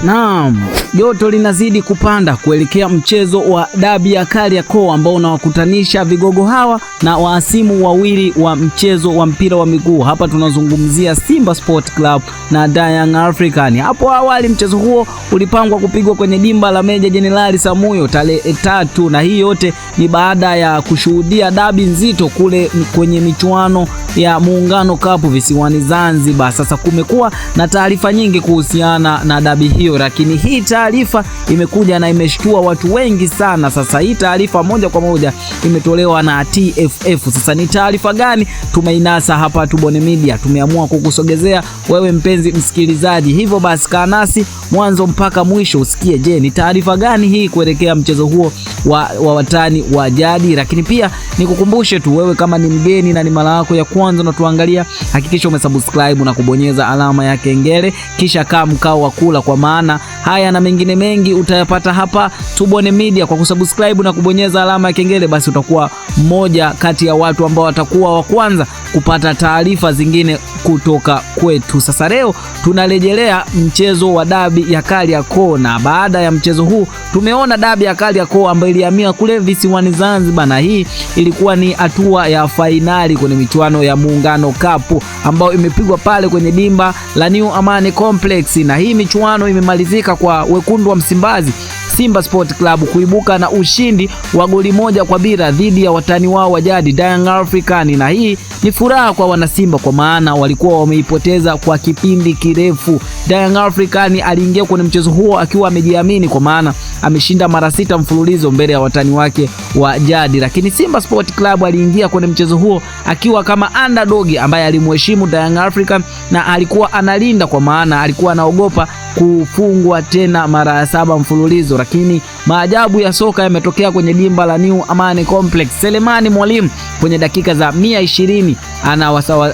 Naam, joto linazidi kupanda kuelekea mchezo wa dabi ya Kariakoo ambao unawakutanisha vigogo hawa na waasimu wawili wa mchezo wa mpira wa miguu. Hapa tunazungumzia Simba Sport Club na Young African. Hapo awali mchezo huo ulipangwa kupigwa kwenye dimba la Meja Jenerali Samuyo tarehe 3, na hii yote ni baada ya kushuhudia dabi nzito kule kwenye michuano ya Muungano Cup visiwani Zanzibar. Sasa kumekuwa na taarifa nyingi kuhusiana na dabi hiyo, lakini hii taarifa imekuja na imeshtua watu wengi sana. Sasa hii taarifa moja kwa moja imetolewa na TFF. Sasa ni taarifa gani? Tumeinasa hapa Tubone Media, tumeamua kukusogezea wewe mpenzi msikilizaji. Hivyo basi kaa nasi mwanzo mpaka mwisho usikie, je, ni taarifa gani hii kuelekea mchezo huo wa watani wa jadi. Lakini pia nikukumbushe tu wewe, kama ni mgeni na ni mara yako ya kwanza na tuangalia, hakikisha umesubscribe na kubonyeza alama ya kengele, kisha kaa mkao wa kula, kwa maana haya na mengine mengi utayapata hapa Tubone Media. Kwa kusubscribe na kubonyeza alama ya kengele, basi utakuwa mmoja kati ya watu ambao watakuwa wa kwanza kupata taarifa zingine kutoka kwetu. Sasa leo tunarejelea mchezo wa dabi ya Kariakoo, na baada ya mchezo huu tumeona dabi ya Kariakoo ambayo ilihamia kule visiwani Zanzibar, na hii ilikuwa ni hatua ya fainali kwenye michuano ya Muungano Cup ambayo imepigwa pale kwenye dimba la New Amani Complex, na hii michuano imemalizika kwa wekundu wa Msimbazi Simba Sport Club kuibuka na ushindi wa goli 1-0 dhidi ya watani wao wa jadi Young African, na hii ni furaha kwa wanasimba kwa maana walikuwa wameipoteza kwa kipindi kirefu. Young African aliingia kwenye mchezo huo akiwa amejiamini kwa maana ameshinda mara 6 mfululizo mbele ya watani wake wa jadi, lakini Simba Sport Club aliingia kwenye mchezo huo akiwa kama underdog ambaye alimheshimu Young African na alikuwa analinda kwa maana alikuwa anaogopa kufungwa tena mara 7 mfululizo. Lakini maajabu ya soka yametokea kwenye dimba la New Amani Complex. Selemani Mwalimu kwenye dakika za 120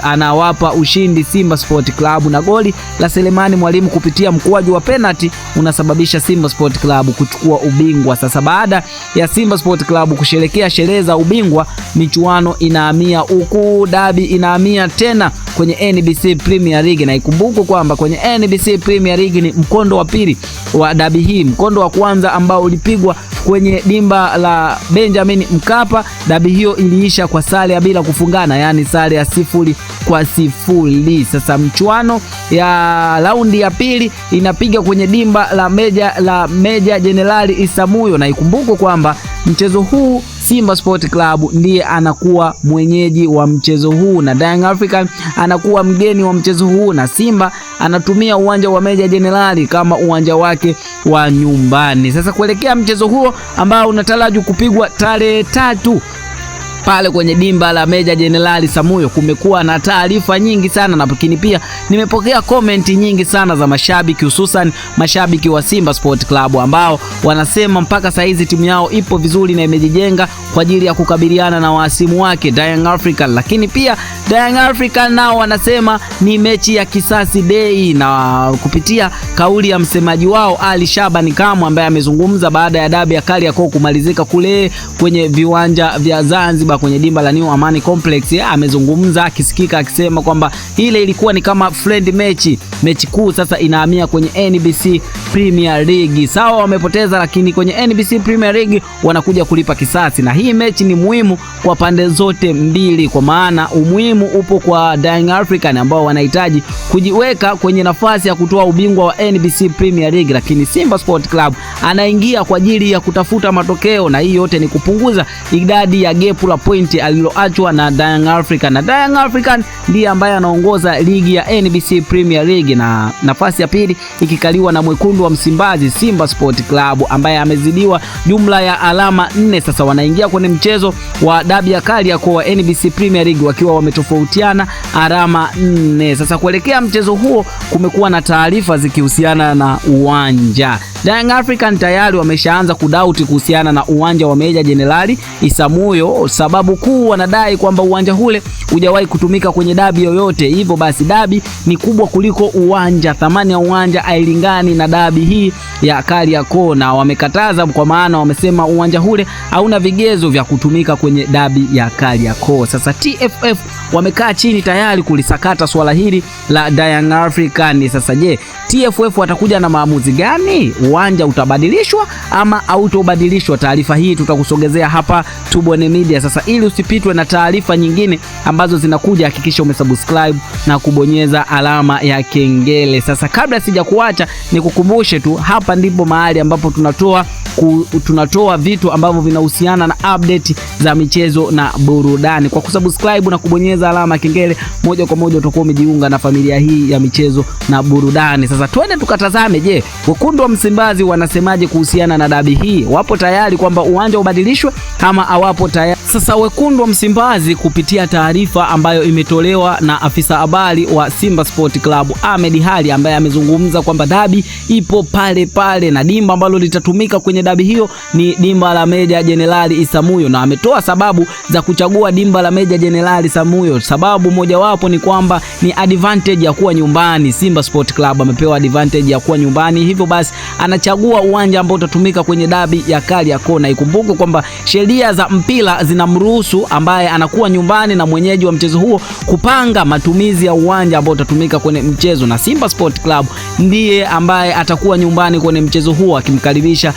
anawapa ushindi Simba Sport Club, na goli la Selemani Mwalimu kupitia mkwaju wa penalty unasababisha Simba Sport Club kuchukua ubingwa. Sasa baada ya Simba Sport Club kusherekea sherehe za ubingwa, michuano inahamia huku dabi inahamia tena kwenye NBC Premier League, na ikumbuke kwamba kwenye NBC Premier League ni mkondo wa pili wa dabi hii. Mkondo wa kwanza ambao ulipigwa kwenye dimba la Benjamin Mkapa, dabi hiyo iliisha kwa sare ya bila kufungana, yani sare ya 0-0. Sasa mchuano ya raundi ya pili inapiga kwenye dimba la Meja Jenerali Isamuyo, na ikumbuke kwamba mchezo huu Simba Sport Club ndiye anakuwa mwenyeji wa mchezo huu na Young African anakuwa mgeni wa mchezo huu, na Simba anatumia uwanja wa Meja Jenerali kama uwanja wake wa nyumbani. Sasa kuelekea mchezo huo ambao unatarajiwa kupigwa tarehe 3 pale kwenye dimba la Meja Jenerali Samuyo, kumekuwa na taarifa nyingi sana, na lakini pia nimepokea komenti nyingi sana za mashabiki, hususan mashabiki wa Simba Sport Club ambao wanasema mpaka saizi timu yao ipo vizuri na imejijenga kwa ajili ya kukabiliana na waasimu wake Young African. Lakini pia Young African nao wanasema ni mechi ya kisasi day, na kupitia kauli ya msemaji wao Ali Shabani Kamwe ambaye amezungumza baada ya dabi ya Kariakoo kumalizika kule kwenye viwanja vya Zanzibar kwenye dimba la New Amani Complex, amezungumza akisikika akisema kwamba ile ilikuwa ni kama friend mechi kuu sasa inahamia kwenye NBC Premier League. Sawa wamepoteza, lakini kwenye NBC Premier League wanakuja kulipa kisasi, na hii mechi ni muhimu kwa pande zote mbili, kwa maana umuhimu upo kwa Young African ambao wanahitaji kujiweka kwenye nafasi ya kutoa ubingwa wa NBC Premier League, lakini Simba Sport Club anaingia kwa ajili ya kutafuta matokeo, na hii yote ni kupunguza idadi ya gap la pointi aliloachwa na Young African, na Young African ndiye ambaye anaongoza ligi ya NBC Premier League, na nafasi ya pili ikikaliwa na mwekundu wa Msimbazi Simba Sport Club ambaye amezidiwa jumla ya alama 4. Sasa wanaingia kwenye mchezo wa dabi ya Kariakoo wa NBC Premier League wakiwa wametofautiana alama 4. Sasa kuelekea mchezo huo kumekuwa na taarifa zikihusiana na uwanja. Young African tayari wameshaanza kudauti kuhusiana na uwanja wa Meja Jenerali Isamuyo. Sababu kuu wanadai kwamba uwanja ule hujawahi kutumika kwenye dabi yoyote, hivyo basi dabi ni kubwa kuliko uwanja, thamani ya uwanja hailingani na dabi hii ya Kariakoo, na wamekataza kwa maana wamesema uwanja ule hauna vigezo vya kutumika kwenye dabi ya Kariakoo. Sasa TFF wamekaa chini tayari kulisakata swala hili la Young African. Sasa je, TFF watakuja na maamuzi gani? Uwanja utabadilishwa ama hautobadilishwa? Taarifa hii tutakusogezea hapa Tubone Media. Sasa ili usipitwe na taarifa nyingine ambazo zinakuja, hakikisha umesubscribe na kubonyeza alama ya kengele. Sasa kabla sijakuacha nikukumbushe tu, hapa ndipo mahali ambapo tunatoa vitu ambavyo vinahusiana na update za michezo na burudani. Kwa kusubscribe na kubonyeza alama ya kengele, moja kwa moja utakuwa umejiunga na familia hii ya michezo na burudani. Sasa twende tukatazame, je, wekundu wa Msimbazi wanasemaje kuhusiana na dabi hii? Wapo tayari kwamba uwanja ubadilishwe ama hawapo tayari? Sasa wekundu wa Msimbazi kupitia taarifa ambayo imetolewa na afisa habari wa Simba Sport Club Ahmed Ally, ambaye amezungumza kwamba dabi ipo pale pale na dimba ambalo litatumika kwenye dabi hiyo ni dimba la Meja Jenerali Isamuhyo, na ametoa sababu za kuchagua dimba la Meja Jenerali Isamuhyo. Sababu mojawapo ni kwamba ni advantage ya kuwa nyumbani. Simba Sport Club amepewa advantage ya kuwa nyumbani, hivyo basi anachagua uwanja ambao utatumika kwenye dabi ya Kariakoo. Na ikumbuke kwamba sheria za mpira zinamruhusu ambaye anakuwa nyumbani na mwenyeji wa mchezo huo kupanga matumizi ya uwanja ambao utatumika kwenye mchezo, na Simba Sport Club ndiye ambaye atakuwa nyumbani kwenye mchezo huo akimkaribisha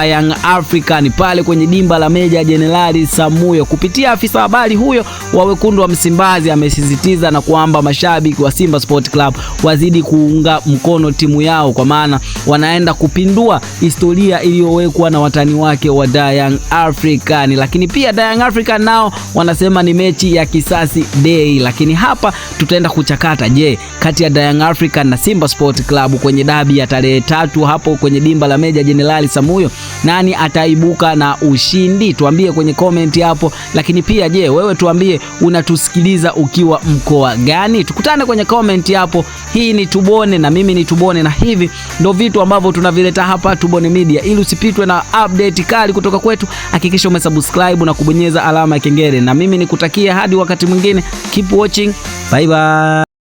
Young African pale kwenye dimba la Meja Jenerali Isamuhyo. Kupitia afisa habari huyo wa wekundu wa Msimbazi amesisitiza na kwamba mashabiki wa Simba Sport Club wazidi kuunga mkono timu yao, kwa maana wanaenda kupindua historia iliyowekwa na watani wake wa Young African. Lakini pia Young African nao wanasema ni mechi ya kisasi day. Lakini hapa tutaenda kuchakata, je, kati ya Young African na Simba Sport Club kwenye dabi ya tarehe 3 hapo kwenye dimba la Meja Jenerali Isamuhyo, nani ataibuka na ushindi? Tuambie kwenye comment hapo. Lakini pia je, wewe tuambie unatusikiliza ukiwa mkoa gani? Tukutane kwenye comment hapo. Hii ni Tubone na mimi ni Tubone, na hivi ndo vitu ambavyo tunavileta hapa Tubone Media. Ili usipitwe na update kali kutoka kwetu, hakikisha umesubscribe na kubonyeza alama ya kengele. Na mimi nikutakia hadi wakati mwingine, keep watching, bye bye.